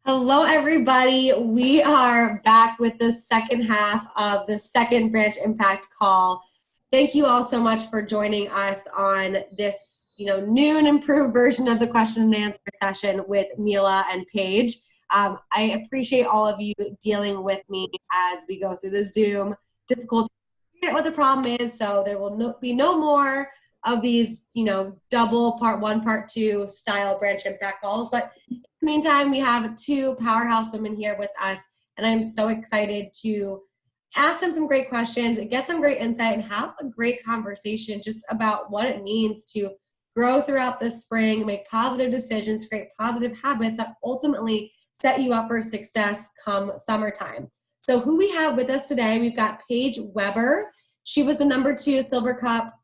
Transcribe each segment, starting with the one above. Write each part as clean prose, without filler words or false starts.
Hello, everybody. We are back with the second half of the second branch impact call. Thank you all so much for joining us on this, new and improved version of the question and answer session with Mila and Paige. I appreciate all of you dealing with me as we go through the Zoom difficulty. Figure out what the problem is, so there will be no more of these, double part one, part two style branch impact calls. But meantime, we have two powerhouse women here with us, and I'm so excited to ask them some great questions, get some great insight, and have a great conversation just about what it means to grow throughout the spring, make positive decisions, create positive habits that ultimately set you up for success come summertime. So who we have with us today, we've got Paige Weber. She was the number 2 Silver Cup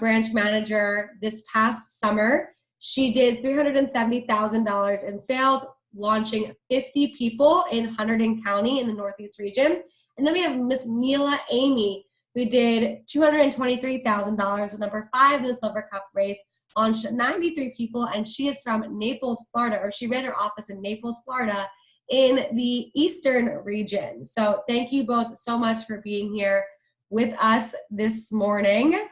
branch manager this past summer. She did $370,000 in sales, launching 50 people in Hunterdon County in the Northeast region. And then we have Miss Mila Aimi, who did $223,000, number 5 in the Silver Cup race, launched 93 people, and she is from Naples, Florida, or she ran her office in Naples, Florida, in the Eastern region. So thank you both so much for being here with us this morning.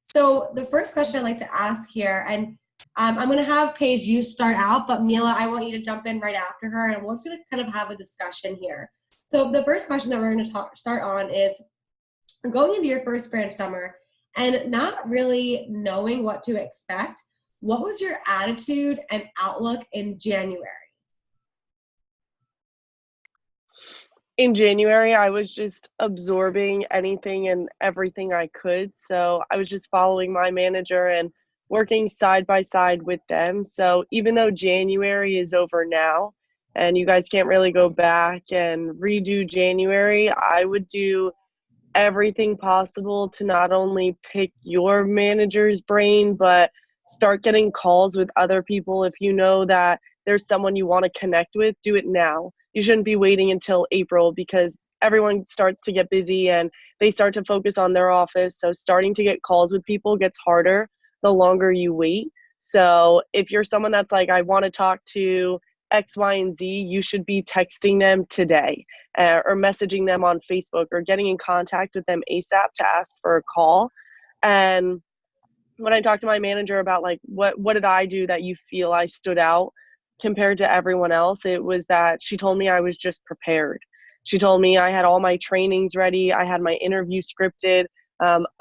So the first question I'd like to ask here, and I'm going to have Paige, you start out, but Mila, I want you to jump in right after her, and we're just going to kind of have a discussion here. So the first question that we're going to start on is going into your first branch summer and not really knowing what to expect. What was your attitude and outlook in January? In January, I was just absorbing anything and everything I could. So I was just following my manager and working side by side with them. So even though January is over now and you guys can't really go back and redo January, I would do everything possible to not only pick your manager's brain, but start getting calls with other people. If you know that there's someone you want to connect with, do it now. You shouldn't be waiting until April because everyone starts to get busy and they start to focus on their office. So starting to get calls with people gets harder the longer you wait. So if you're someone that's like, I want to talk to X, Y, and Z, you should be texting them today or messaging them on Facebook or getting in contact with them ASAP to ask for a call. And when I talked to my manager about like, what did I do that you feel I stood out compared to everyone else, it was that she told me I was just prepared. She told me I had all my trainings ready. I had my interview scripted.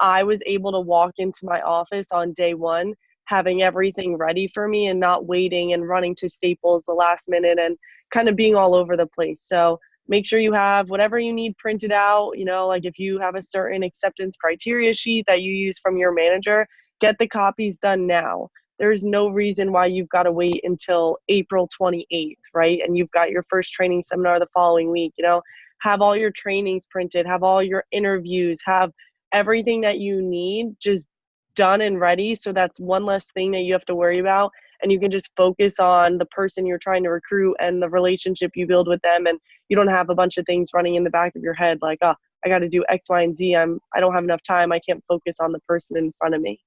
I was able to walk into my office on day one having everything ready for me and not waiting and running to Staples the last minute and kind of being all over the place. So make sure you have whatever you need printed out. Like if you have a certain acceptance criteria sheet that you use from your manager, get the copies done now. There's no reason why you've got to wait until April 28th, right? And you've got your first training seminar the following week. Have all your trainings printed, have all your interviews, have everything that you need just done and ready. So that's one less thing that you have to worry about. And you can just focus on the person you're trying to recruit and the relationship you build with them. And you don't have a bunch of things running in the back of your head like, oh, I got to do X, Y, and Z. I don't have enough time. I can't focus on the person in front of me.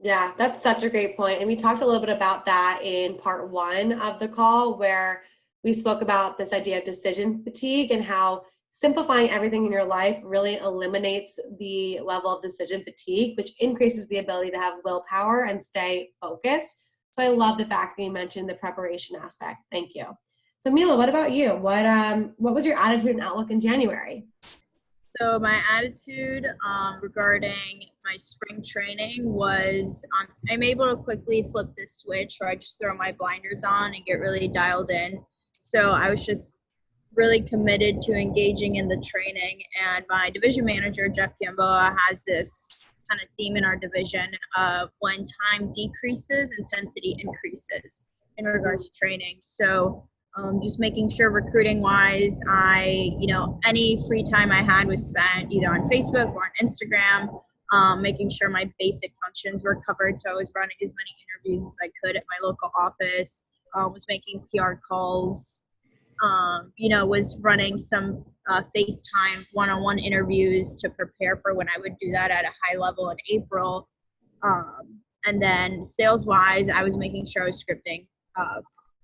Yeah, that's such a great point. And we talked a little bit about that in part 1 of the call, where we spoke about this idea of decision fatigue and how simplifying everything in your life really eliminates the level of decision fatigue, which increases the ability to have willpower and stay focused. So I love the fact that you mentioned the preparation aspect. Thank you. So Mila, what about you? What was your attitude and outlook in January? So my attitude regarding my spring training was I'm able to quickly flip this switch where I just throw my blinders on and get really dialed in. So I was just really committed to engaging in the training. And my division manager, Jeff Gamboa, has this kind of theme in our division of when time decreases, intensity increases in regards to training. So just making sure recruiting wise, any free time I had was spent either on Facebook or on Instagram, making sure my basic functions were covered. So I was running as many interviews as I could at my local office, was making PR calls, was running some FaceTime one-on-one interviews to prepare for when I would do that at a high level in April. And then sales wise, I was making sure I was scripting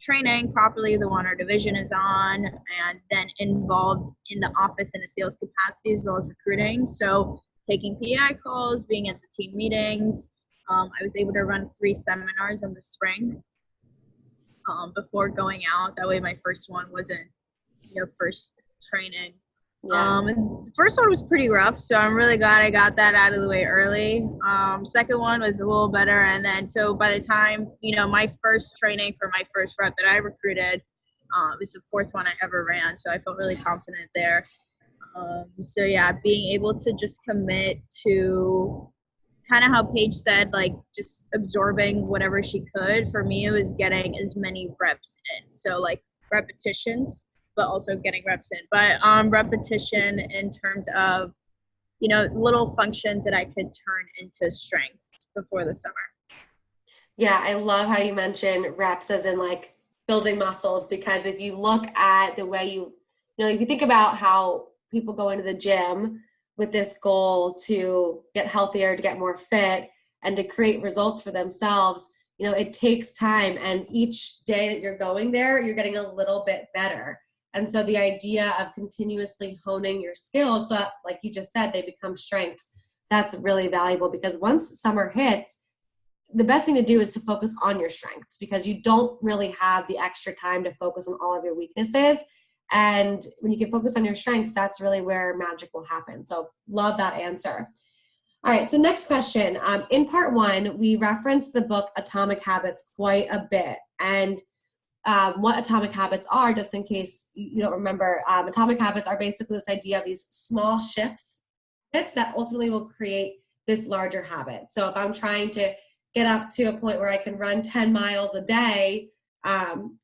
training properly, the one our division is on, and then involved in the office in a sales capacity as well as recruiting. So taking PI calls, being at the team meetings. I was able to run 3 seminars in the spring before going out. That way my first one wasn't, first training. Yeah. And the first one was pretty rough, so I'm really glad I got that out of the way early. Second one was a little better, and then so by the time, my first training for my first rep that I recruited, it was the 4th one I ever ran, so I felt really confident there. So yeah, being able to just commit to kind of how Paige said, like just absorbing whatever she could. For me, it was getting as many reps in. So like repetitions, but also getting reps in. But repetition in terms of, little functions that I could turn into strengths before the summer. Yeah, I love how you mentioned reps as in like building muscles, because if you look at the way if you think about how people go into the gym with this goal to get healthier, to get more fit, and to create results for themselves, it takes time. And each day that you're going there, you're getting a little bit better. And so the idea of continuously honing your skills, so that, like you just said, they become strengths, that's really valuable, because once summer hits, the best thing to do is to focus on your strengths, because you don't really have the extra time to focus on all of your weaknesses. And when you can focus on your strengths, that's really where magic will happen. So love that answer. All right, so next question. In part 1, we referenced the book Atomic Habits quite a bit. And what Atomic Habits are, just in case you don't remember, Atomic Habits are basically this idea of these small shifts that ultimately will create this larger habit. So if I'm trying to get up to a point where I can run 10 miles a day,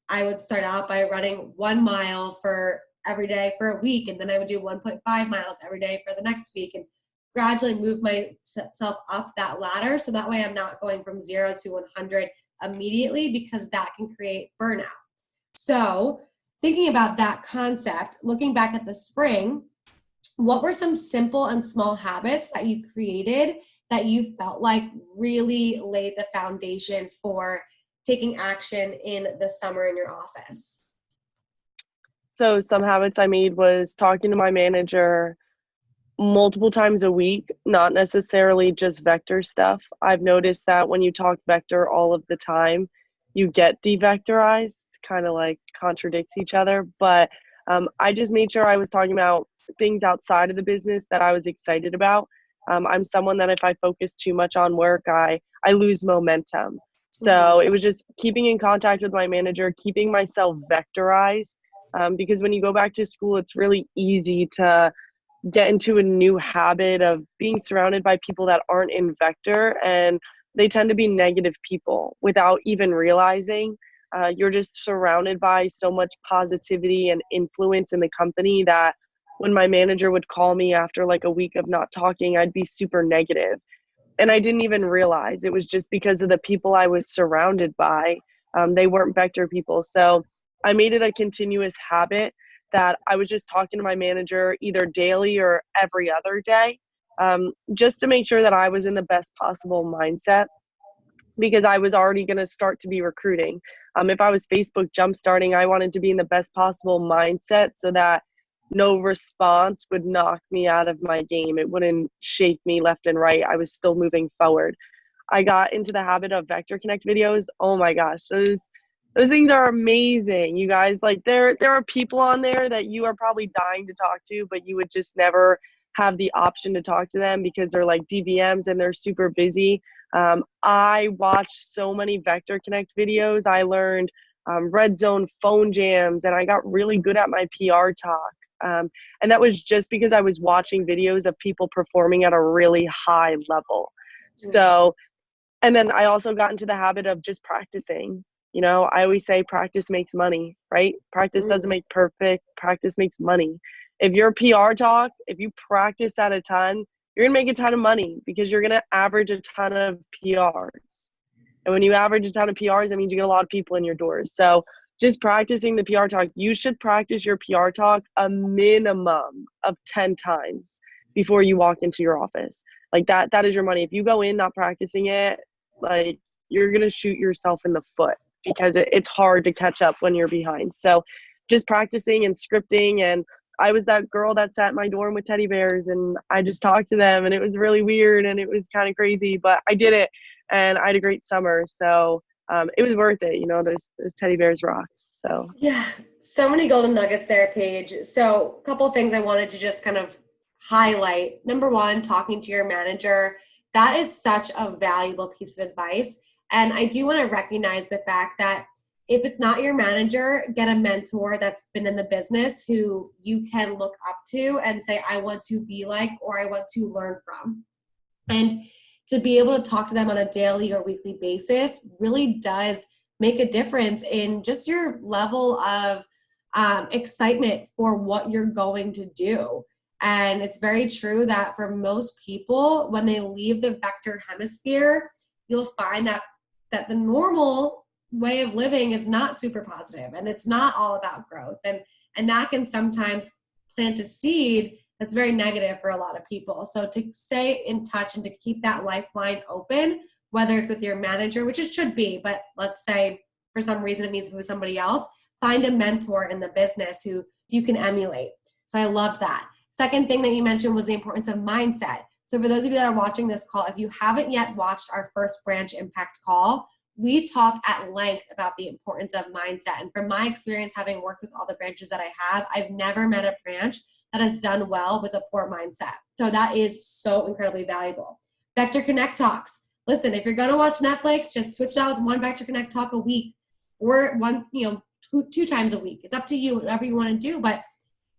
I would start out by running 1 mile for every day for a week, and then I would do 1.5 miles every day for the next week, and gradually move myself up that ladder. So that way I'm not going from 0 to 100 immediately, because that can create burnout. So thinking about that concept, looking back at the spring, what were some simple and small habits that you created that you felt like really laid the foundation for taking action in the summer in your office? So some habits I made was talking to my manager multiple times a week, not necessarily just vector stuff. I've noticed that when you talk vector all of the time, you get devectorized. It's kind of like contradicts each other. But I just made sure I was talking about things outside of the business that I was excited about. I'm someone that if I focus too much on work, I lose momentum. So it was just keeping in contact with my manager, keeping myself vectorized, because when you go back to school, it's really easy to get into a new habit of being surrounded by people that aren't in vector, and they tend to be negative people without even realizing. You're just surrounded by so much positivity and influence in the company that when my manager would call me after like a week of not talking, I'd be super negative. And I didn't even realize it was just because of the people I was surrounded by. They weren't vector people. So I made it a continuous habit that I was just talking to my manager either daily or every other day, just to make sure that I was in the best possible mindset, because I was already going to start to be recruiting. If I was Facebook jumpstarting, I wanted to be in the best possible mindset so that no response would knock me out of my game. It wouldn't shake me left and right. I was still moving forward. I got into the habit of Vector Connect videos. Oh my gosh, those things are amazing. You guys, like there are people on there that you are probably dying to talk to, but you would just never have the option to talk to them because they're like DVMs and they're super busy. I watched so many Vector Connect videos. I learned red zone phone jams, and I got really good at my PR talk. And that was just because I was watching videos of people performing at a really high level. So, and then I also got into the habit of just practicing. You know, I always say practice makes money, right? Practice doesn't make perfect. Practice makes money. If you're PR talk, if you practice at a ton, you're going to make a ton of money because you're going to average a ton of PRs. And when you average a ton of PRs, that means you get a lot of people in your doors. So just practicing the PR talk, you should practice your PR talk a minimum of 10 times before you walk into your office. Like that is your money. If you go in not practicing it, like you're going to shoot yourself in the foot. because it's hard to catch up when you're behind. So just practicing and scripting, and I was that girl that sat in my dorm with teddy bears and I just talked to them, and it was really weird and it was kind of crazy, but I did it and I had a great summer. So it was worth it. You know, those teddy bears rocked. So yeah, so many golden nuggets there, Paige. So a couple of things I wanted to just kind of highlight. Number one, talking to your manager. That is such a valuable piece of advice. And I do want to recognize the fact that if it's not your manager, get a mentor that's been in the business who you can look up to and say, I want to be like, or I want to learn from. And to be able to talk to them on a daily or weekly basis really does make a difference in just your level of excitement for what you're going to do. And it's very true that for most people, when they leave the vector hemisphere, you'll find that the normal way of living is not super positive, and it's not all about growth. And that can sometimes plant a seed that's very negative for a lot of people. So to stay in touch and to keep that lifeline open, whether it's with your manager, which it should be, but let's say for some reason it means with somebody else, find a mentor in the business who you can emulate. So I loved that. Second thing that you mentioned was the importance of mindset. So for those of you that are watching this call, if you haven't yet watched our first branch impact call, we talk at length about the importance of mindset. And from my experience, having worked with all the branches that I have, I've never met a branch that has done well with a poor mindset. So that is so incredibly valuable. Vector Connect talks. Listen, if you're going to watch Netflix, just switch it out with one Vector Connect talk a week, or one, two times a week. It's up to you, whatever you want to do. But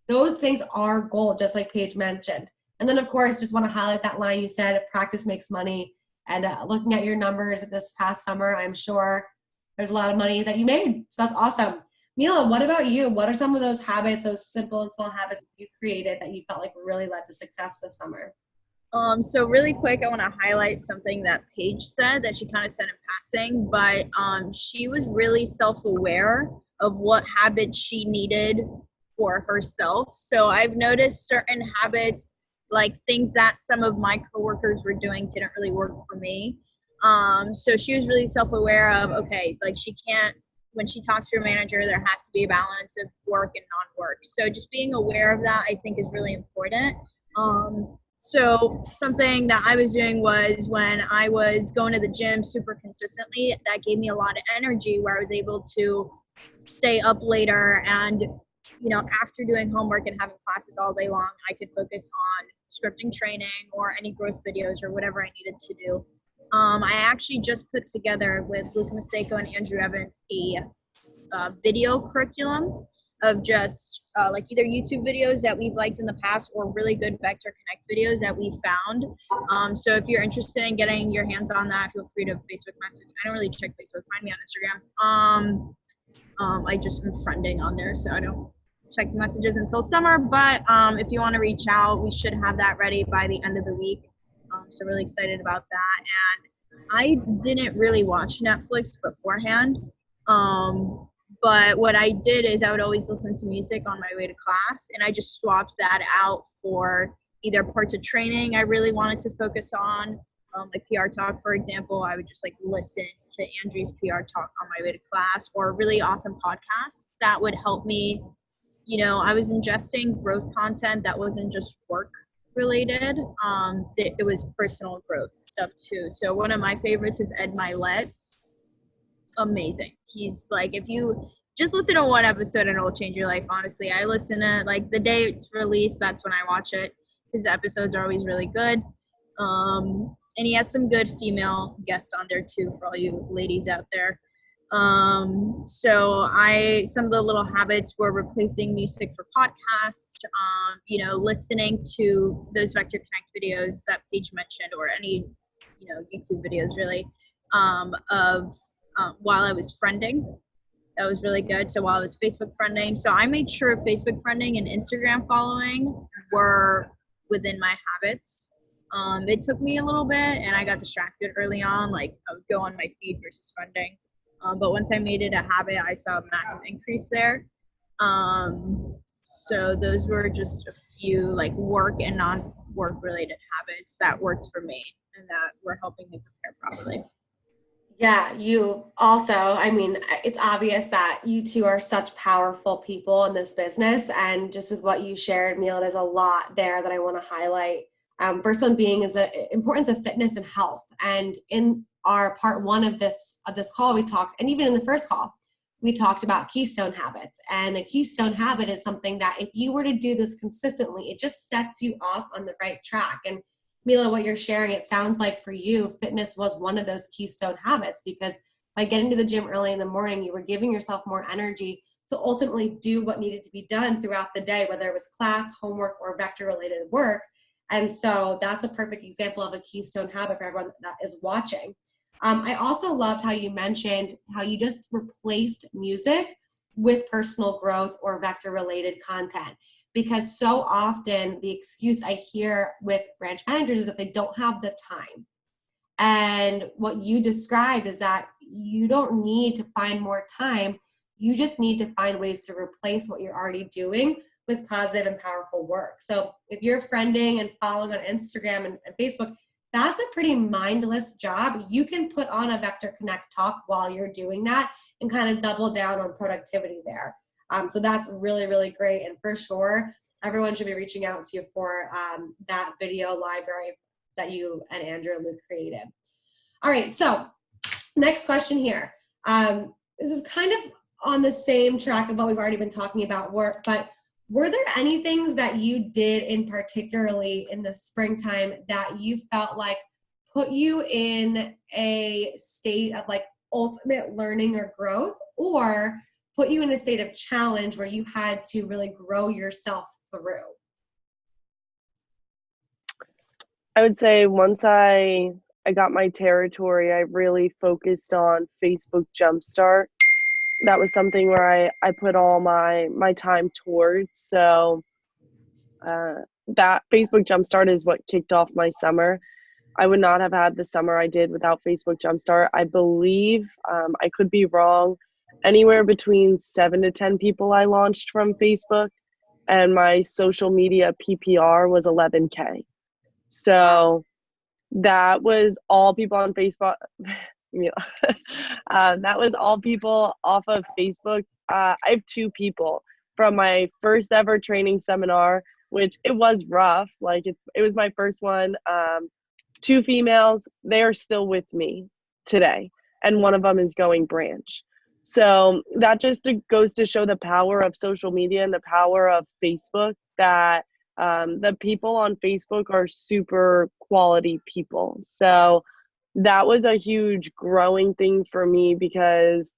those things are gold, just like Paige mentioned. And then, of course, just want to highlight that line you said, practice makes money. And looking at your numbers this past summer, I'm sure there's a lot of money that you made. So that's awesome. Mila, what about you? What are some of those habits, those simple and small habits you created that you felt like really led to success this summer? So really quick, I want to highlight something that Paige said that she kind of said in passing, but she was really self-aware of what habits she needed for herself. So I've noticed certain habits, like things that some of my coworkers were doing, didn't really work for me. So she was really self-aware of, okay, like she can't, when she talks to her manager, there has to be a balance of work and non-work. So just being aware of that, I think, is really important. So something that I was doing was when I was going to the gym super consistently, that gave me a lot of energy where I was able to stay up later, and after doing homework and having classes all day long, I could focus on scripting training or any growth videos or whatever I needed to do. I actually just put together with Luke Maseko and Andrew Evans a video curriculum of just like either YouTube videos that we've liked in the past or really good Vector Connect videos that we found. So if you're interested in getting your hands on that, feel free to Facebook message. I don't really check Facebook. Find me on Instagram. I just am friending on there, so I don't check messages until summer. But if you want to reach out, we should have that ready by the end of the week. So really excited about that. And I didn't really watch Netflix beforehand. But what I did is I would always listen to music on my way to class, and I just swapped that out for either parts of training I really wanted to focus on, like PR talk, for example. I would just like listen to Andrew's PR talk on my way to class, or really awesome podcasts that would help me. I was ingesting growth content that wasn't just work related. It was personal growth stuff too. So one of my favorites is Ed Milet. Amazing. He's like, if you just listen to one episode and it'll change your life, honestly. I listen to like the day it's released, that's when I watch it. His episodes are always really good. And he has some good female guests on there too for all you ladies out there. So some of the little habits were replacing music for podcasts, listening to those Vector Connect videos that Paige mentioned, or any, YouTube videos really, while I was friending. That was really good. So while I was Facebook friending, so I made sure Facebook friending and Instagram following were within my habits. It took me a little bit and I got distracted early on. Like I would go on my feed versus friending. But once I made it a habit, I saw a massive increase there. So those were just a few like work and non-work related habits that worked for me and that were helping me prepare properly. Yeah, you also, I mean, it's obvious that you two are such powerful people in this business. And just with what you shared, Mila, there's a lot there that I want to highlight. First one being is the importance of fitness and health. And in our part one of this call, we talked, and even in the first call, we talked about keystone habits. And a keystone habit is something that if you were to do this consistently, it just sets you off on the right track. And Mila, what you're sharing, it sounds like for you, fitness was one of those keystone habits, because by getting to the gym early in the morning, you were giving yourself more energy to ultimately do what needed to be done throughout the day, whether it was class, homework, or vector related work. And so that's a perfect example of a keystone habit for everyone that is watching. I also loved how you mentioned how you just replaced music with personal growth or vector related content, because so often the excuse I hear with branch managers is that they don't have the time. And what you described is that you don't need to find more time. You just need to find ways to replace what you're already doing with positive and powerful work. So if you're friending and following on Instagram and Facebook, that's a pretty mindless job. You can put on a Vector Connect talk while you're doing that and kind of double down on productivity there. So that's really, really great. And for sure, everyone should be reaching out to you for that video library that you and Andrew and Luke created. All right, so next question here. This is kind of on the same track of what we've already been talking about work, but were there any things that you did in particularly in the springtime that you felt like put you in a state of like ultimate learning or growth, or put you in a state of challenge where you had to really grow yourself through? I would say once I got my territory, I really focused on Facebook Jumpstart. That was something where I put all my time towards. So that Facebook Jumpstart is what kicked off my summer. I would not have had the summer I did without Facebook Jumpstart. I believe, I could be wrong, anywhere between 7 to 10 people I launched from Facebook, and my social media PPR was 11K. So that was all people on Facebook. That was all people off of Facebook. I have 2 people from my first ever training seminar, which it was rough. Like it was my first one. 2 females, they are still with me today, and one of them is going branch. So that just goes to show the power of social media and the power of Facebook, that the people on Facebook are super quality people. So that was a huge growing thing for me, because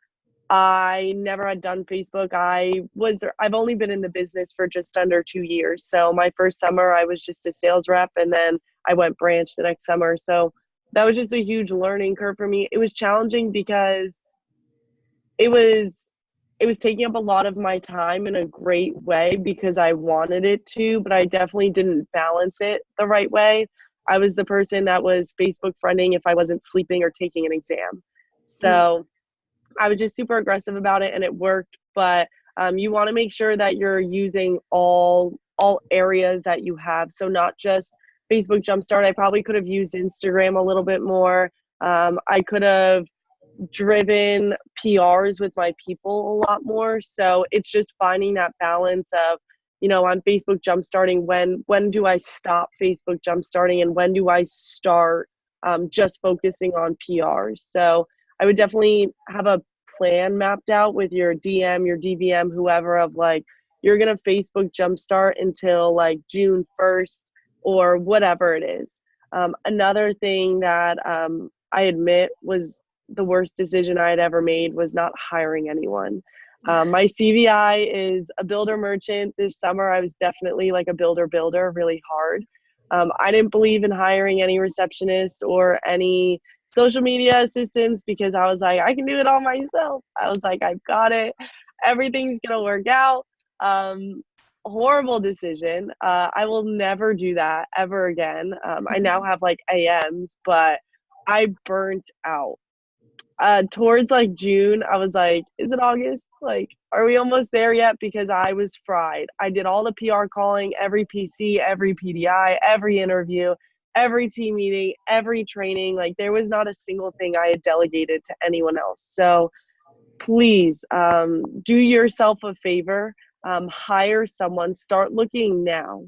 I never had done Facebook. I've only been in the business for just under 2 years. So my first summer I was just a sales rep, and then I went branch the next summer. So that was just a huge learning curve for me. It was challenging because it was taking up a lot of my time in a great way because I wanted it to, but I definitely didn't balance it the right way. I was the person that was Facebook friending if I wasn't sleeping or taking an exam. So I was just super aggressive about it, and it worked. But you want to make sure that you're using all areas that you have. So not just Facebook Jumpstart. I probably could have used Instagram a little bit more. I could have driven PRs with my people a lot more. So it's just finding that balance of, on Facebook Jumpstarting, when do I stop Facebook Jumpstarting, and when do I start just focusing on PRs? So I would definitely have a plan mapped out with your DM, your DVM, whoever, of like, you're going to Facebook Jumpstart until like June 1st or whatever it is. Another thing that I admit was the worst decision I had ever made was not hiring anyone. My CVI is a builder merchant. This summer I was definitely like a builder really hard. I didn't believe in hiring any receptionists or any social media assistants, because I was like, I can do it all myself. I was like, I've got it. Everything's going to work out. Horrible decision. I will never do that ever again. I now have like AMs, but I burnt out. Towards like June, I was like, is it August? Like, are we almost there yet? Because I was fried. I did all the PR calling, every PC, every PDI, every interview, every team meeting, every training. Like, there was not a single thing I had delegated to anyone else. So please, do yourself a favor, hire someone, start looking now.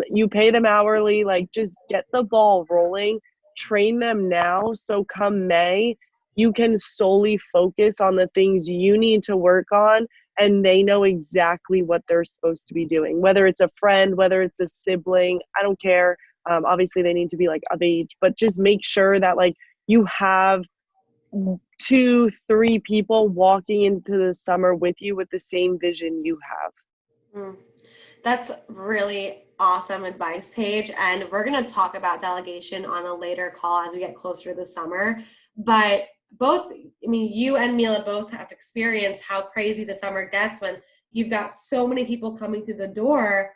You pay them hourly, like, just get the ball rolling, train them now, so come May, you can solely focus on the things you need to work on, and they know exactly what they're supposed to be doing. Whether it's a friend, whether it's a sibling, I don't care. Obviously, they need to be, like, of age, but just make sure that, like, you have 2-3 people walking into the summer with you with the same vision you have. That's really awesome advice, Paige. And we're going to talk about delegation on a later call as we get closer to the summer. But you and Mila both have experienced how crazy the summer gets when you've got so many people coming through the door.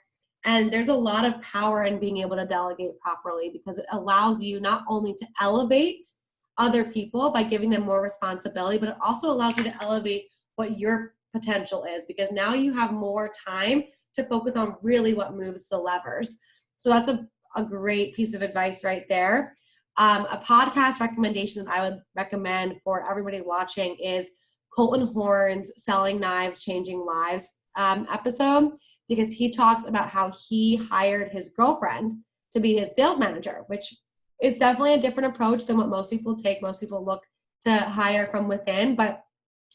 And there's a lot of power in being able to delegate properly, because it allows you not only to elevate other people by giving them more responsibility, but it also allows you to elevate what your potential is, because now you have more time to focus on really what moves the levers. So that's a great piece of advice right there. A podcast recommendation that I would recommend for everybody watching is Colton Horn's Selling Knives, Changing Lives episode, because he talks about how he hired his girlfriend to be his sales manager, which is definitely a different approach than what most people take. Most people look to hire from within, but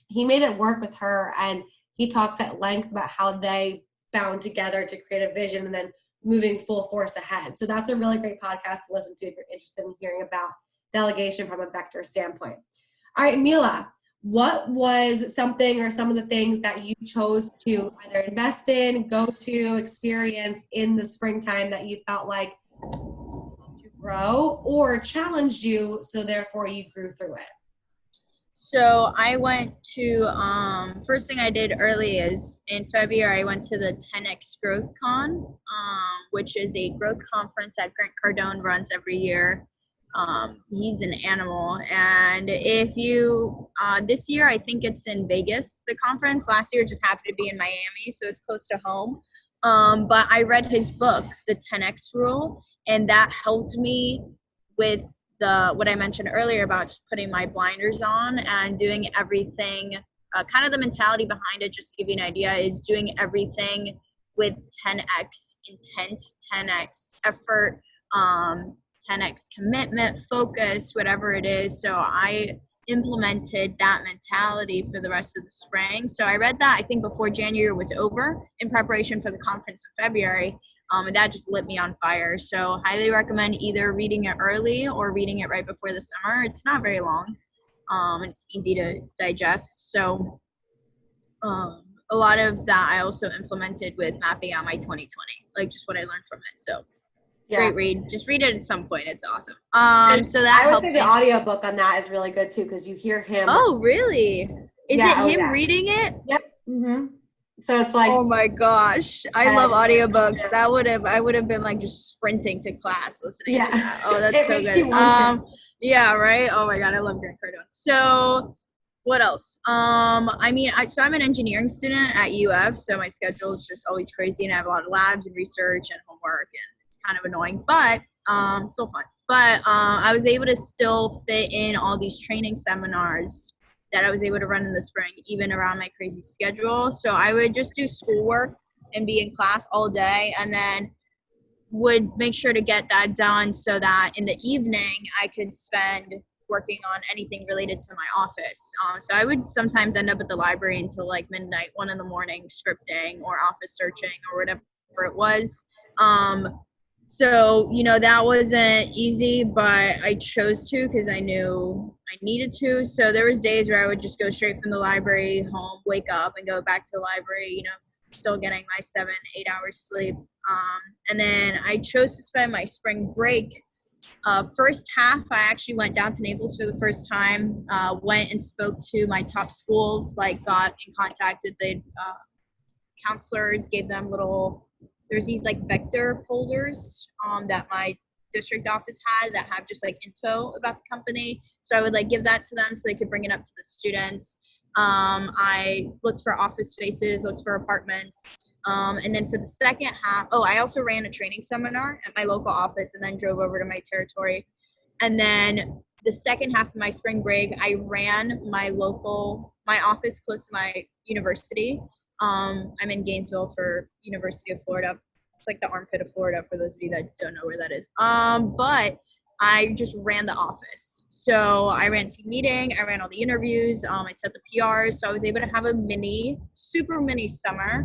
he made it work with her, and he talks at length about how they bound together to create a vision and then moving full force ahead. So that's a really great podcast to listen to if you're interested in hearing about delegation from a vector standpoint. All right, Mila, what was something or some of the things that you chose to either invest in, go to, experience in the springtime that you felt like helped you grow or challenged you, so therefore you grew through it? So I went to, first thing I did early is in February, I went to the 10X Growth Con, which is a growth conference that Grant Cardone runs every year. He's an animal. And if you, this year, I think it's in Vegas, the conference. Last year, it just happened to be in Miami, so it's close to home. But I read his book, The 10X Rule, and that helped me with what I mentioned earlier about just putting my blinders on and doing everything, kind of the mentality behind it, just to give you an idea, is doing everything with 10x intent, 10x effort, 10x commitment, focus, whatever it is. So I implemented that mentality for the rest of the spring. So I read that, I think, before January was over in preparation for the conference in February. And that just lit me on fire. So highly recommend either reading it early or reading it right before the summer. It's not very long. And it's easy to digest. So a lot of that I also implemented with mapping out my 2020, like just what I learned from it. So great read. Just read it at some point. It's awesome. So that I would say the audiobook on that is really good too, because you hear him. Oh, really? Is it him reading it? Yep. Mm-hmm. So it's like, oh my gosh, I love audiobooks. I would have been like just sprinting to class listening to that. Oh, that's so good. Yeah, right. Oh my God, I love Grant Cardone. So what else? I'm an engineering student at UF, so my schedule is just always crazy, and I have a lot of labs and research and homework, and it's kind of annoying, but still fun. But I was able to still fit in all these training seminars that I was able to run in the spring, even around my crazy schedule. So I would just do schoolwork and be in class all day, and then would make sure to get that done so that in the evening I could spend working on anything related to my office. So I would sometimes end up at the library until like midnight, 1 a.m, scripting or office searching or whatever it was. So, that wasn't easy, but I chose to because I knew I needed to. So there was days where I would just go straight from the library home, wake up and go back to the library, still getting my 7-8 hours sleep. And then I chose to spend my spring break. First half, I actually went down to Naples for the first time, went and spoke to my top schools, got in contact with the counselors, gave them there's these vector folders that my district office had that have just info about the company. So I would give that to them so they could bring it up to the students. I looked for office spaces, looked for apartments, And then for the second half, I also ran a training seminar at my local office and then drove over to my territory. And then the second half of my spring break, I ran my office close to my university. I'm in Gainesville for University of Florida. It's like the armpit of Florida for those of you that don't know where that is. But I just ran the office. So I ran team meeting, I ran all the interviews, I set the PRs. So I was able to have a super mini summer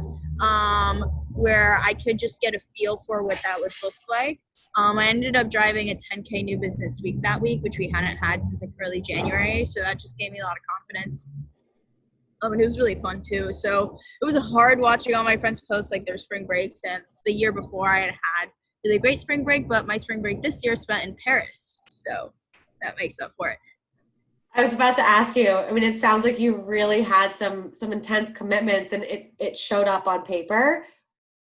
where I could just get a feel for what that would look like. I ended up driving a 10K new business week that week, which we hadn't had since like early January. So that just gave me a lot of confidence. And it was really fun too. So it was hard watching all my friends post like their spring breaks. And the year before I had really great spring break, but my spring break this year spent in Paris. So that makes up for it. I was about to ask you, I mean, it sounds like you really had some intense commitments and it showed up on paper.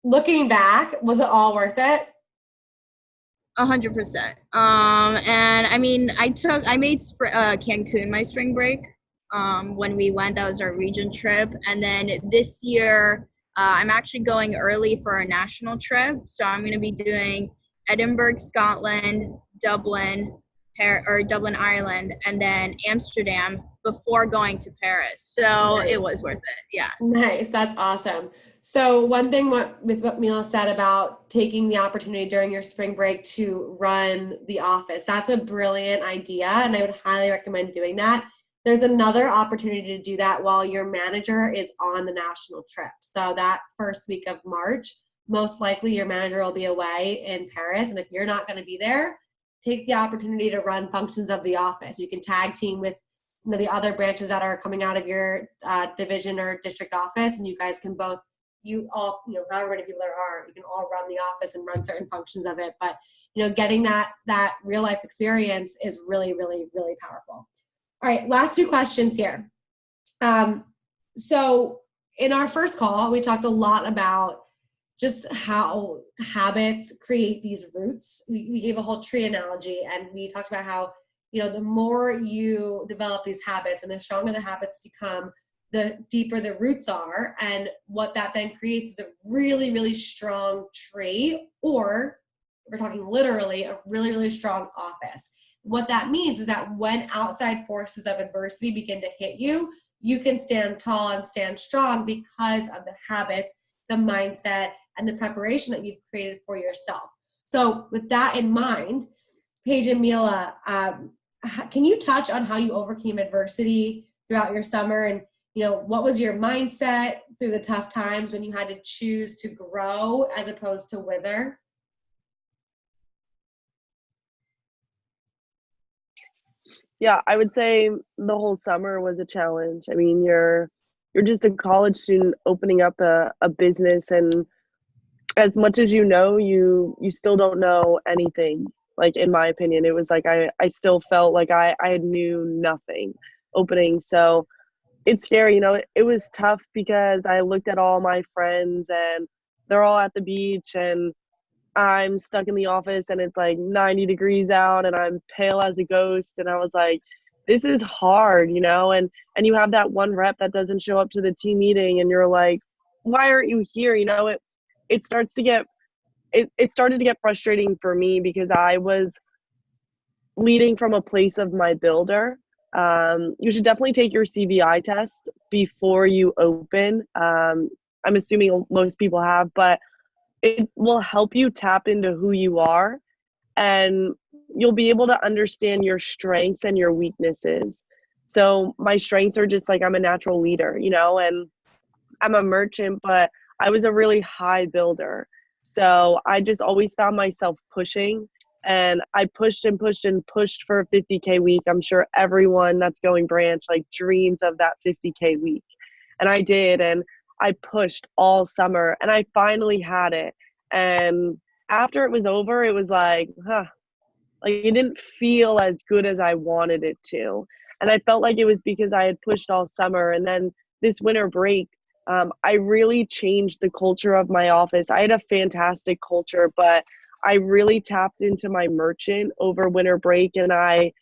Looking back, was it all worth it? 100%. And I mean, I made Cancun my spring break. When we went, that was our region trip. And then this year, I'm actually going early for a national trip. So I'm going to be doing Edinburgh, Scotland, Dublin, Dublin, Ireland, and then Amsterdam before going to Paris. So nice. It was worth it. Yeah. Nice. That's awesome. So one thing with what Mila said about taking the opportunity during your spring break to run the office, that's a brilliant idea. And I would highly recommend doing that. There's another opportunity to do that while your manager is on the national trip. So that first week of March, most likely your manager will be away in Paris. And if you're not going to be there, take the opportunity to run functions of the office. You can tag team with the other branches that are coming out of your division or district office, and you guys can both, however many people there are, you can all run the office and run certain functions of it. But, getting that real life experience is really, really, really powerful. All right, last two questions here. So in our first call, we talked a lot about just how habits create these roots. We gave a whole tree analogy, and we talked about how, the more you develop these habits and the stronger the habits become, the deeper the roots are. And what that then creates is a really, really strong tree, or we're talking literally a really, really strong office. What that means is that when outside forces of adversity begin to hit you, you can stand tall and stand strong because of the habits, the mindset, and the preparation that you've created for yourself. So with that in mind, Paige and Mila, can you touch on how you overcame adversity throughout your summer? And, what was your mindset through the tough times when you had to choose to grow as opposed to wither? Yeah, I would say the whole summer was a challenge. I mean, you're just a college student opening up a business, and as much as you still don't know anything. Like, in my opinion, it was like I still felt like I knew nothing opening. So it's scary, it was tough because I looked at all my friends and they're all at the beach and I'm stuck in the office and it's like 90 degrees out and I'm pale as a ghost. And I was like, this is hard, and you have that one rep that doesn't show up to the team meeting and you're like, why aren't you here? It starts to get, it started to get frustrating for me because I was leading from a place of my builder. You should definitely take your CBI test before you open. I'm assuming most people have, but it will help you tap into who you are, and you'll be able to understand your strengths and your weaknesses. So my strengths are just like, I'm a natural leader, and I'm a merchant, but I was a really high builder. So I just always found myself pushing, and I pushed and pushed and pushed for a 50K week. I'm sure everyone that's going branch dreams of that 50K week. And I did, and I pushed all summer and I finally had it. And after it was over, it was like, it didn't feel as good as I wanted it to. And I felt like it was because I had pushed all summer. And then this winter break, I really changed the culture of my office. I had a fantastic culture, but I really tapped into my merchant over winter break. And I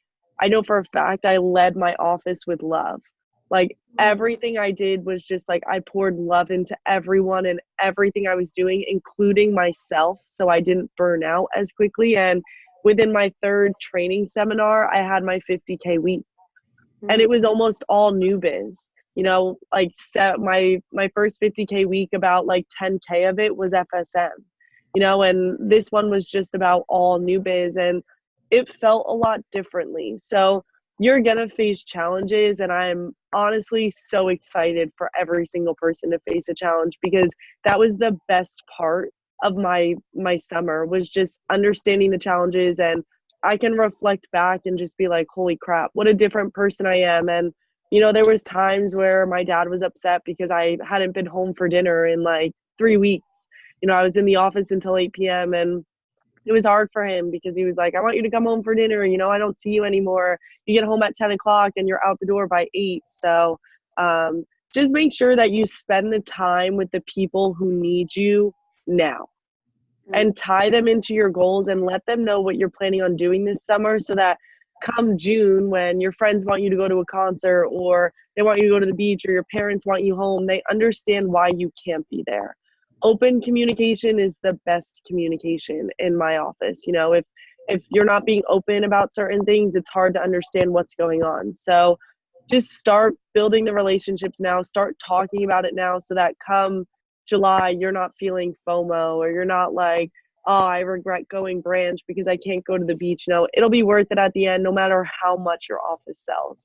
know for a fact I led my office with love. Like everything I did was just like I poured love into everyone and everything I was doing, including myself, so I didn't burn out as quickly. And within my third training seminar, I had my 50K week. And it was almost all new biz. You know, like my first 50K week, about like 10K of it was FSM. You know, and this one was just about all new biz, and it felt a lot differently. So you're gonna face challenges, and I'm honestly so excited for every single person to face a challenge, because that was the best part of my summer, was just understanding the challenges. And I can reflect back and just be like, holy crap, what a different person I am. And you know, there was times where my dad was upset because I hadn't been home for dinner in like 3 weeks. You know, I was in the office until 8 p.m. and it was hard for him because he was like, I want you to come home for dinner. You know, I don't see you anymore. You get home at 10 o'clock and you're out the door by 8. So just make sure that you spend the time with the people who need you now, and tie them into your goals and let them know what you're planning on doing this summer, so that come June, when your friends want you to go to a concert, or they want you to go to the beach, or your parents want you home, they understand why you can't be there. Open communication is the best communication in my office. You know, if you're not being open about certain things, it's hard to understand what's going on. So just start building the relationships now, start talking about it now, so that come July, you're not feeling FOMO, or you're not like, oh, I regret going branch because I can't go to the beach. No, it'll be worth it at the end, no matter how much your office sells.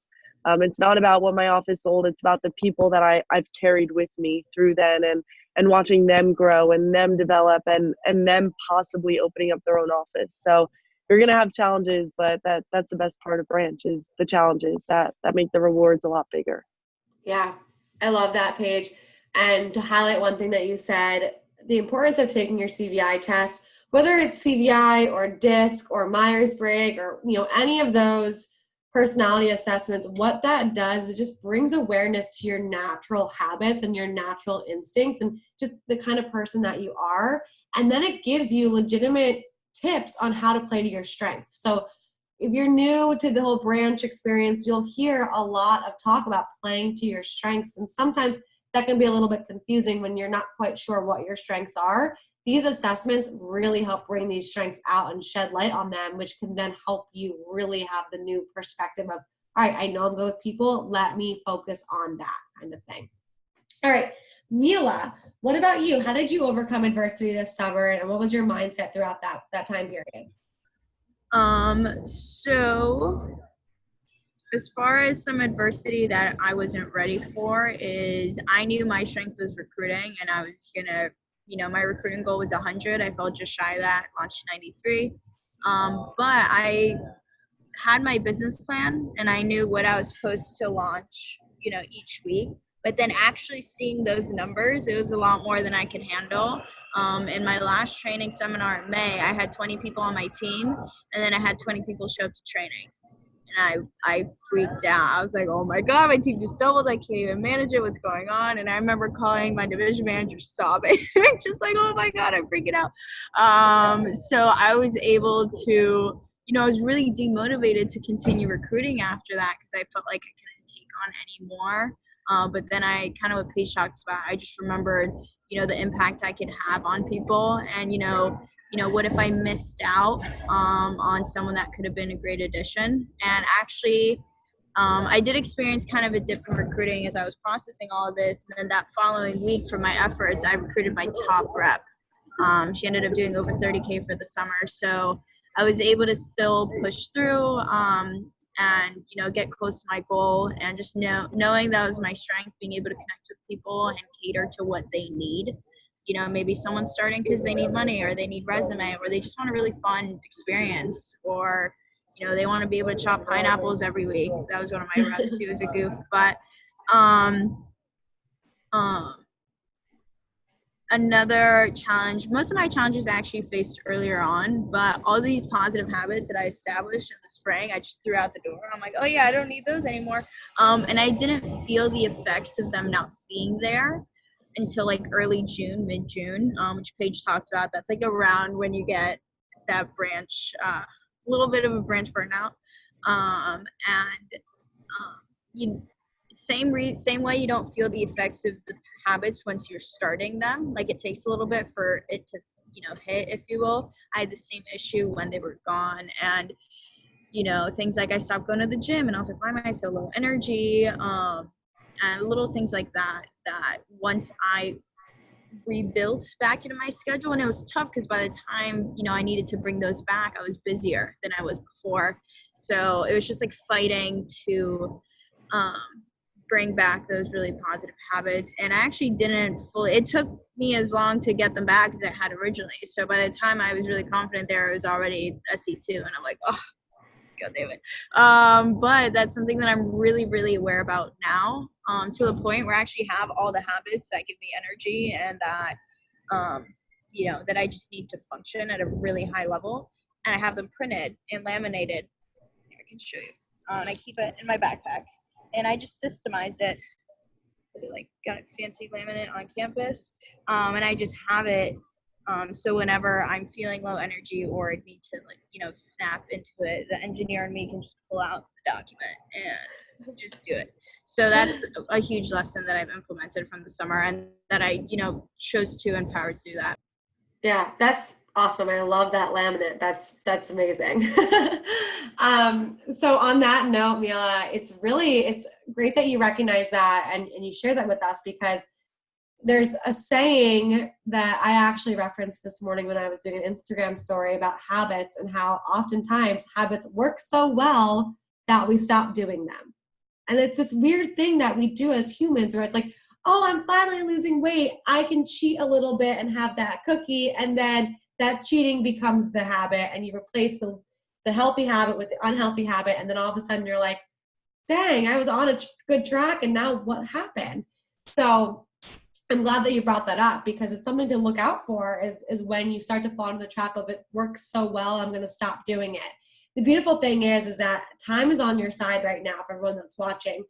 It's not about what my office sold. It's about the people that I've carried with me through then, and watching them grow and them develop, and them possibly opening up their own office. So you're going to have challenges, but that's the best part of branch, is the challenges that make the rewards a lot bigger. Yeah, I love that, Paige. And to highlight one thing that you said, the importance of taking your CVI test, whether it's CVI or DISC or Myers-Briggs, or you know, any of those personality assessments, what that does is just brings awareness to your natural habits and your natural instincts and just the kind of person that you are. And then it gives you legitimate tips on how to play to your strengths. So if you're new to the whole branch experience, you'll hear a lot of talk about playing to your strengths. And sometimes that can be a little bit confusing when you're not quite sure what your strengths are. These assessments really help bring these strengths out and shed light on them, which can then help you really have the new perspective of, all right, I know I'm good with people, let me focus on that kind of thing. All right, Mila, what about you? How did you overcome adversity this summer, and what was your mindset throughout that time period? So as far as some adversity that I wasn't ready for, is I knew my strength was recruiting, and I was gonna, you know, my recruiting goal was 100. I fell just shy of that, launched 93. But I had my business plan, and I knew what I was supposed to launch, you know, each week. But then actually seeing those numbers, it was a lot more than I could handle. In my last training seminar in May, I had 20 people on my team, and then I had 20 people show up to training. And I freaked out. I was like, oh my God, my team just doubled. I can't even manage it. What's going on? And I remember calling my division manager sobbing, just like, oh my God, I'm freaking out. So I was able to, you know, I was really demotivated to continue recruiting after that, because I felt like I couldn't take on any more. But then I kind of, what Paige talked about, I just remembered, you know, the impact I could have on people. And, you know, what if I missed out on someone that could have been a great addition? And actually, I did experience kind of a dip in recruiting as I was processing all of this. And then that following week, for my efforts, I recruited my top rep. She ended up doing over 30K for the summer. So I was able to still push through and, you know, get close to my goal, and just knowing that was my strength, being able to connect with people and cater to what they need. You know, maybe someone's starting because they need money, or they need resume, or they just want a really fun experience, or, you know, they want to be able to chop pineapples every week. That was one of my reps. He was a goof. But another challenge, most of my challenges I actually faced earlier on, but all these positive habits that I established in the spring, I just threw out the door. I'm like, oh yeah, I don't need those anymore. And I didn't feel the effects of them not being there until like early June, mid-June, which Paige talked about. That's like around when you get that branch, a little bit of a branch burnout. It's same way you don't feel the effects of the habits once you're starting them. Like it takes a little bit for it to, hit, if you will. I had the same issue when they were gone, and things like I stopped going to the gym, and I was like, why am I so low energy? And little things like that. That once I rebuilt back into my schedule, and it was tough because by the time I needed to bring those back, I was busier than I was before. So it was just like fighting to bring back those really positive habits. And I actually didn't fully, it took me as long to get them back as I had originally. So by the time I was really confident there, it was already a C2, and I'm like, oh God damn it. But that's something that I'm really, really aware about now, to the point where I actually have all the habits that give me energy, and that, that I just need to function at a really high level. And I have them printed and laminated. Here, I can show you. And I keep it in my backpack. And I just systemize it. Like, got a fancy laminate on campus. And I just have it. So whenever I'm feeling low energy or need to snap into it, the engineer in me can just pull out the document and just do it. So that's a huge lesson that I've implemented from the summer, and that I, chose to empower to do that. Yeah, that's awesome. I love that laminate. That's amazing. So on that note, Mila, it's great that you recognize that and you share that with us, because there's a saying that I actually referenced this morning when I was doing an Instagram story about habits, and how oftentimes habits work so well that we stop doing them. And it's this weird thing that we do as humans, where it's like, oh, I'm finally losing weight, I can cheat a little bit and have that cookie, and then that cheating becomes the habit, and you replace the healthy habit with the unhealthy habit, and then all of a sudden you're like, dang, I was on a good track, and now what happened? So I'm glad that you brought that up, because it's something to look out for, is when you start to fall into the trap of, it works so well, I'm going to stop doing it. The beautiful thing is that time is on your side right now for everyone that's watching.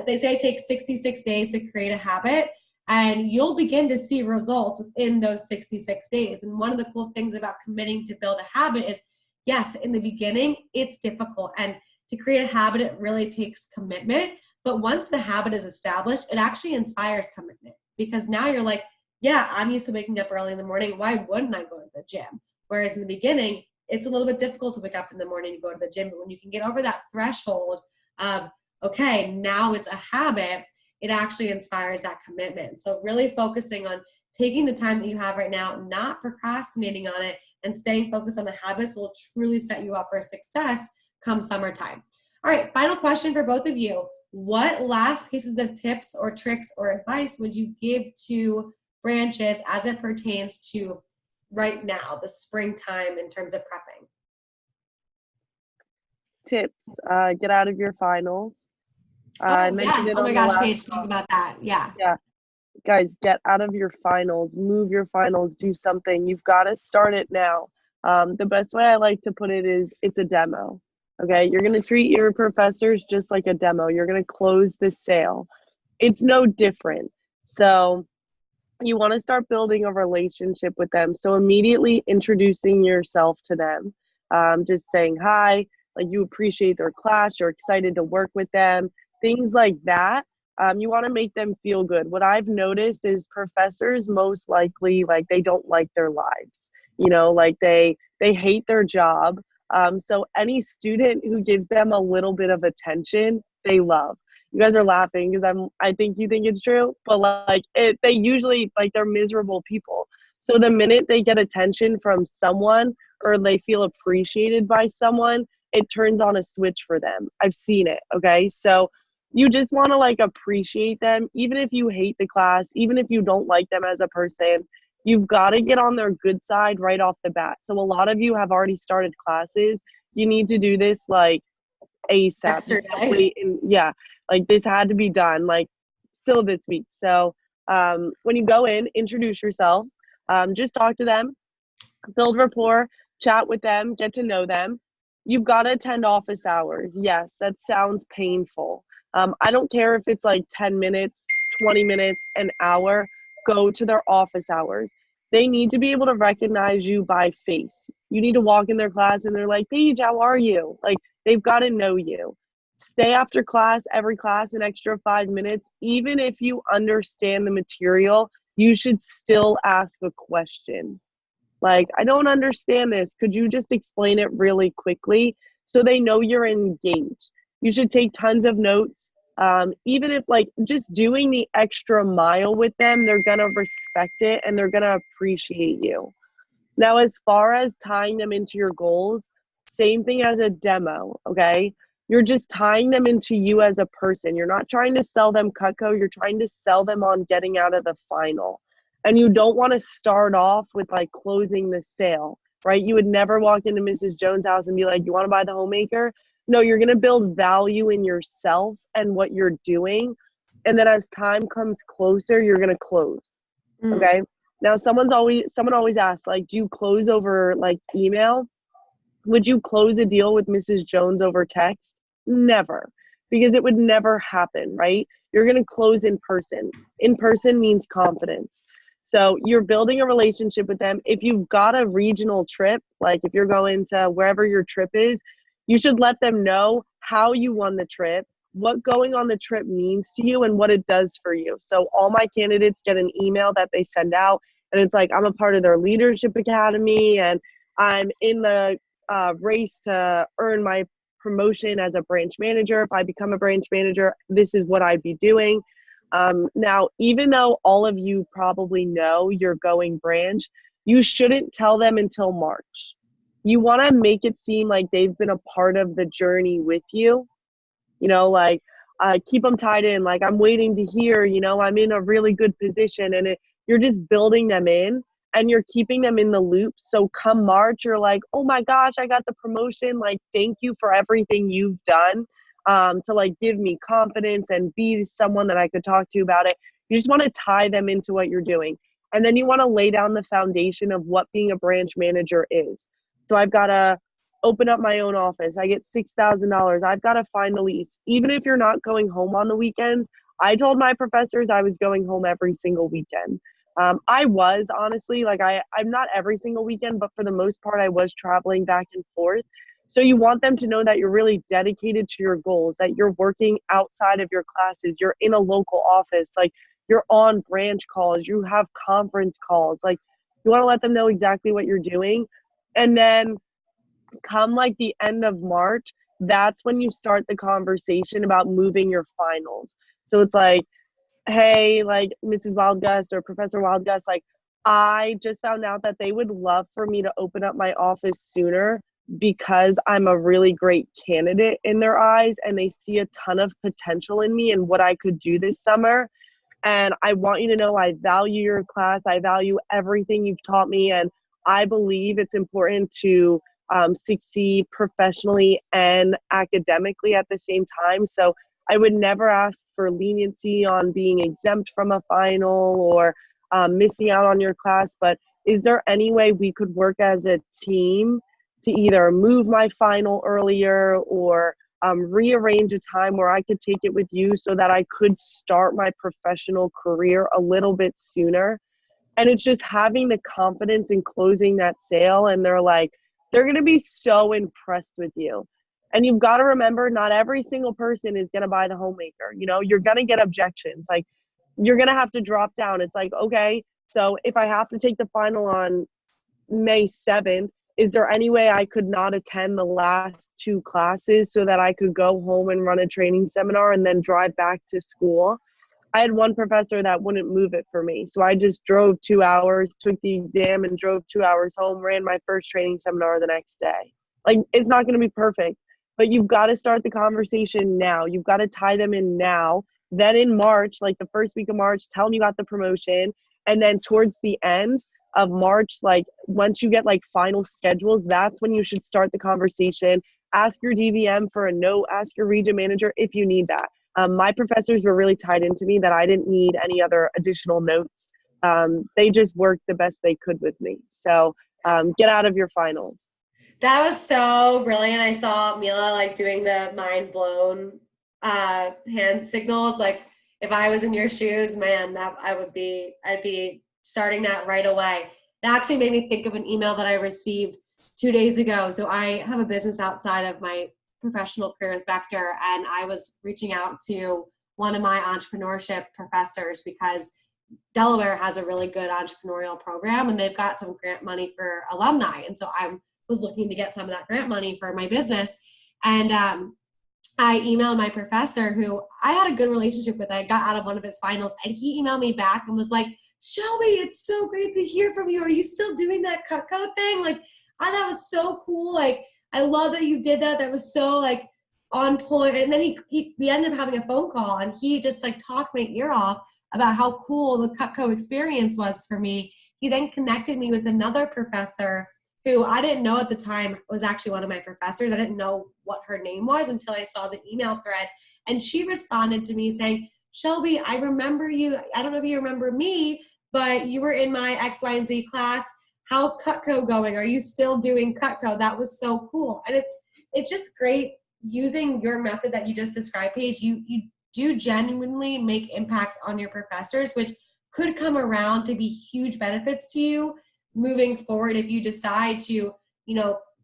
They say it takes 66 days to create a habit, and you'll begin to see results within those 66 days. And one of the cool things about committing to build a habit is, yes, in the beginning, it's difficult. And to create a habit, it really takes commitment. But once the habit is established, it actually inspires commitment, because now you're like, yeah, I'm used to waking up early in the morning. Why wouldn't I go to the gym? Whereas in the beginning, it's a little bit difficult to wake up in the morning and go to the gym. But when you can get over that threshold of, okay, now it's a habit, it actually inspires that commitment. So really focusing on taking the time that you have right now, not procrastinating on it, and staying focused on the habits will truly set you up for success come summertime. All right, final question for both of you. What last pieces of tips or tricks or advice would you give to branches as it pertains to right now, the springtime, in terms of prepping? Tips, get out of your finals. Oh, yes. Oh my gosh, Paige, talk about that. Yeah. Yeah. Guys, get out of your finals, move your finals, do something. You've got to start it now. The best way I like to put it is, it's a demo. Okay, you're going to treat your professors just like a demo. You're going to close the sale. It's no different. So you want to start building a relationship with them. So immediately introducing yourself to them, just saying hi, like you appreciate their class, you're excited to work with them, things like that. You want to make them feel good. What I've noticed is professors most likely, like, they don't like their lives, like they hate their job. So any student who gives them a little bit of attention, they love. You guys are laughing because I think you think it's true, but they usually, they're miserable people. So the minute they get attention from someone, or they feel appreciated by someone, it turns on a switch for them. I've seen it. Okay. So you just want to appreciate them, even if you hate the class, even if you don't like them as a person. You've got to get on their good side right off the bat. So a lot of you have already started classes. You need to do this ASAP. Yeah, this had to be done syllabus week. So when you go in, introduce yourself, just talk to them, build rapport, chat with them, get to know them. You've got to attend office hours. Yes, that sounds painful. I don't care if it's 10 minutes, 20 minutes, an hour. Go to their office hours. They need to be able to recognize you by face. You need to walk in their class and they're like, Paige, how are you? They've got to know you. stay after class, every class, an extra 5 minutes. Even if you understand the material, you should still ask a question. Like, I don't understand this. Could you just explain it really quickly so they know you're engaged? You should take tons of notes. Even if like just doing the extra mile with them, they're going to respect it and they're going to appreciate you. Now, as far as tying them into your goals, same thing as a demo, okay? You're just tying them into you as a person. You're not trying to sell them Cutco. You're trying to sell them on getting out of the final. And you don't want to start off with like closing the sale, right? You would never walk into Mrs. Jones' house and be like, you want to buy the homemaker? No, you're going to build value in yourself and what you're doing. And then as time comes closer, you're going to close, okay? Now, someone always asks, like, do you close over like email? Would you close a deal with Mrs. Jones over text? Never, because it would never happen, right? You're going to close in person. In person means confidence. So you're building a relationship with them. If you've got a regional trip, like if you're going to wherever your trip is, you should let them know how you won the trip, what going on the trip means to you, and what it does for you. So all my candidates get an email that they send out, and it's like, I'm a part of their leadership academy, and I'm in the race to earn my promotion as a branch manager. If I become a branch manager, this is what I'd be doing. Now, even though all of you probably know you're going branch, you shouldn't tell them until March. You want to make it seem like they've been a part of the journey with you. You know, like keep them tied in. Like, I'm waiting to hear, you know, I'm in a really good position, and you're just building them in and you're keeping them in the loop. So come March, you're like, oh my gosh, I got the promotion. Like, thank you for everything you've done to like give me confidence and be someone that I could talk to about it. You just want to tie them into what you're doing. And then you want to lay down the foundation of what being a branch manager is. So I've got to open up my own office. I get $6,000. I've got to find the lease. Even if you're not going home on the weekends, I told my professors I was going home every single weekend. I was, honestly, like I'm not every single weekend, but for the most part, I was traveling back and forth. So you want them to know that you're really dedicated to your goals, that you're working outside of your classes, you're in a local office, like you're on branch calls, you have conference calls, like you want to let them know exactly what you're doing. And then come like the end of March, that's when you start the conversation about moving your finals. So it's like, hey, like Mrs. Wildgust or Professor Wildgust, like I just found out that they would love for me to open up my office sooner because I'm a really great candidate in their eyes and they see a ton of potential in me and what I could do this summer. And I want you to know I value your class. I value everything you've taught me. And I believe it's important to succeed professionally and academically at the same time. So I would never ask for leniency on being exempt from a final or missing out on your class. But is there any way we could work as a team to either move my final earlier or rearrange a time where I could take it with you so that I could start my professional career a little bit sooner? And it's just having the confidence in closing that sale. And they're going to be so impressed with you. And you've got to remember, not every single person is going to buy the homemaker. You know, you're going to get objections. Like, you're going to have to drop down. It's like, okay, so if I have to take the final on May 7th, is there any way I could not attend the last 2 classes so that I could go home and run a training seminar and then drive back to school? I had one professor that wouldn't move it for me. So I just drove 2 hours, took the exam and drove 2 hours home, ran my first training seminar the next day. Like, it's not going to be perfect, but you've got to start the conversation now. You've got to tie them in now. Then in March, like the first week of March, tell them you got the promotion. And then towards the end of March, like once you get like final schedules, that's when you should start the conversation. Ask your DVM for a note, ask your region manager if you need that. My professors were really tied into me that I didn't need any other additional notes. They just worked the best they could with me. So get out of your finals. That was so brilliant. I saw Mila like doing the mind blown hand signals. Like, if I was in your shoes, man, I'd be starting that right away. It actually made me think of an email that I received 2 days ago. So I have a business outside of my professional career with Vector, and I was reaching out to one of my entrepreneurship professors because Delaware has a really good entrepreneurial program and they've got some grant money for alumni. And so I was looking to get some of that grant money for my business. And I emailed my professor, who I had a good relationship with. I got out of one of his finals, and he emailed me back and was like, Shelby, it's so great to hear from you. Are you still doing that Cutco thing? Like, I thought it was so cool. Like, I love that you did that. That was so like on point. And then we ended up having a phone call, and he just like talked my ear off about how cool the Cutco experience was for me. He then connected me with another professor who I didn't know at the time was actually one of my professors. I didn't know what her name was until I saw the email thread. And she responded to me saying, Shelby, I remember you. I don't know if you remember me, but you were in my X, Y, and Z class. How's Cutco going? Are you still doing Cutco? That was so cool. And it's just great using your method that you just described, Paige. You do genuinely make impacts on your professors, which could come around to be huge benefits to you moving forward if you decide to,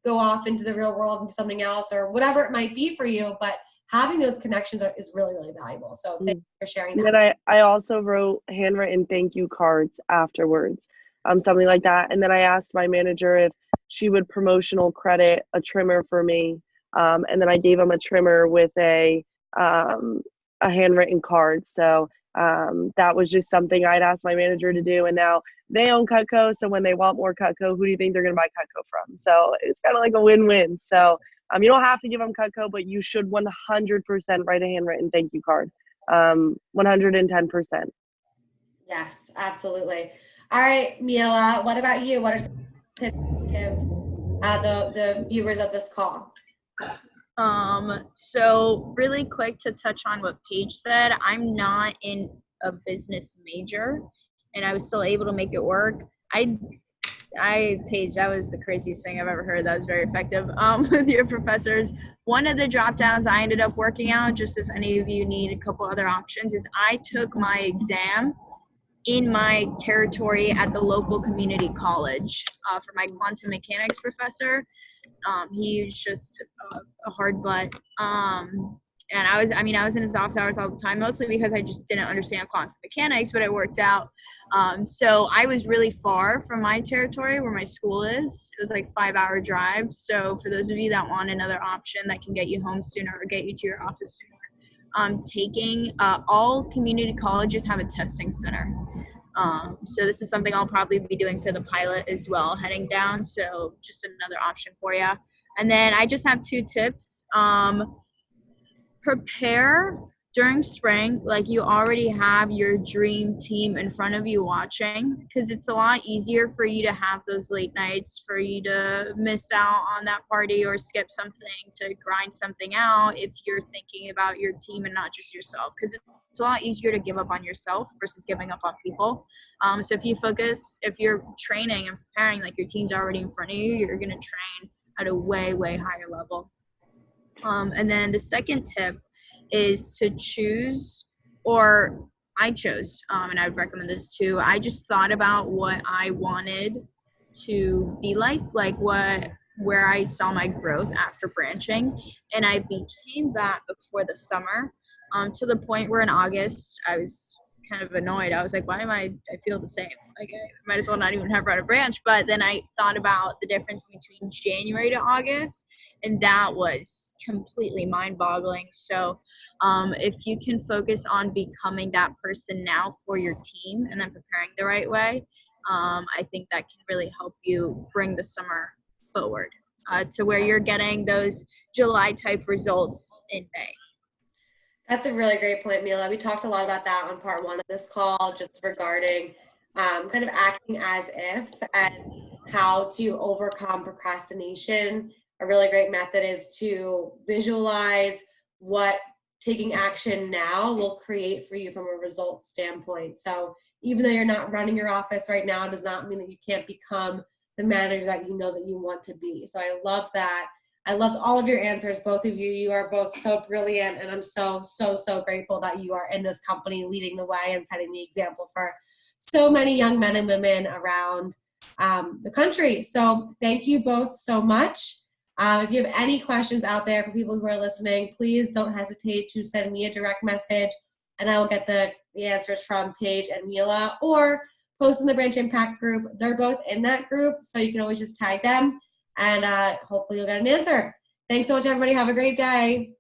go off into the real world and do something else or whatever it might be for you. But having those connections is really, really valuable. So thank you for sharing that. And then I also wrote handwritten thank you cards afterwards, something like that. And then I asked my manager if she would promotional credit a trimmer for me. And then I gave him a trimmer with a handwritten card. So that was just something I'd asked my manager to do. And now they own Cutco. So when they want more Cutco, who do you think they're going to buy Cutco from? So it's kind of like a win-win. So you don't have to give them Cutco, but you should 100% write a handwritten thank you card. 110%. Yes, absolutely. All right, Mila, what about you? What are some tips to give the viewers of this call? So really quick to touch on what Paige said, I'm not in a business major and I was still able to make it work. Paige, that was the craziest thing I've ever heard. That was very effective with your professors. One of the drop downs I ended up working out, just if any of you need a couple other options, is I took my exam in my territory at the local community college for my quantum mechanics professor. He was just a hard butt. And I was in his office hours all the time, mostly because I just didn't understand quantum mechanics, but it worked out. So I was really far from my territory where my school is. It was like a 5-hour drive. So for those of you that want another option that can get you home sooner or get you to your office sooner, all community colleges have a testing center. So this is something I'll probably be doing for the pilot as well, heading down. So just another option for you. And then I just have 2 tips. Prepare during spring like you already have your dream team in front of you watching, because it's a lot easier for you to have those late nights, for you to miss out on that party or skip something, to grind something out if you're thinking about your team and not just yourself, because it's a lot easier to give up on yourself versus giving up on people. So if you're training and preparing like your team's already in front of you, you're going to train at a way, way higher level. And then the second tip is to choose, or I chose, and I would recommend this too. I just thought about what I wanted to be like where I saw my growth after branching, and I became that before the summer, to the point where in August I was kind of annoyed. I was like, why am I feel the same? Like, I might as well not even have run a branch. But then I thought about the difference between January to August, and that was completely mind-boggling. So if you can focus on becoming that person now for your team and then preparing the right way, I think that can really help you bring the summer forward to where you're getting those July-type results in May. That's a really great point, Mila. We talked a lot about that on part 1 of this call, just regarding kind of acting as if and how to overcome procrastination. A really great method is to visualize what taking action now will create for you from a results standpoint. So even though you're not running your office right now, it does not mean that you can't become the manager that you know that you want to be. So I loved that. I loved all of your answers, both of you. You are both so brilliant, and I'm so, so, so grateful that you are in this company leading the way and setting the example for so many young men and women around the country. So thank you both so much. If you have any questions out there for people who are listening, please don't hesitate to send me a direct message, and I will get the answers from Paige and Mila, or post in the Branch Impact group. They're both in that group, so you can always just tag them, and hopefully you'll get an answer. Thanks so much, everybody. Have a great day.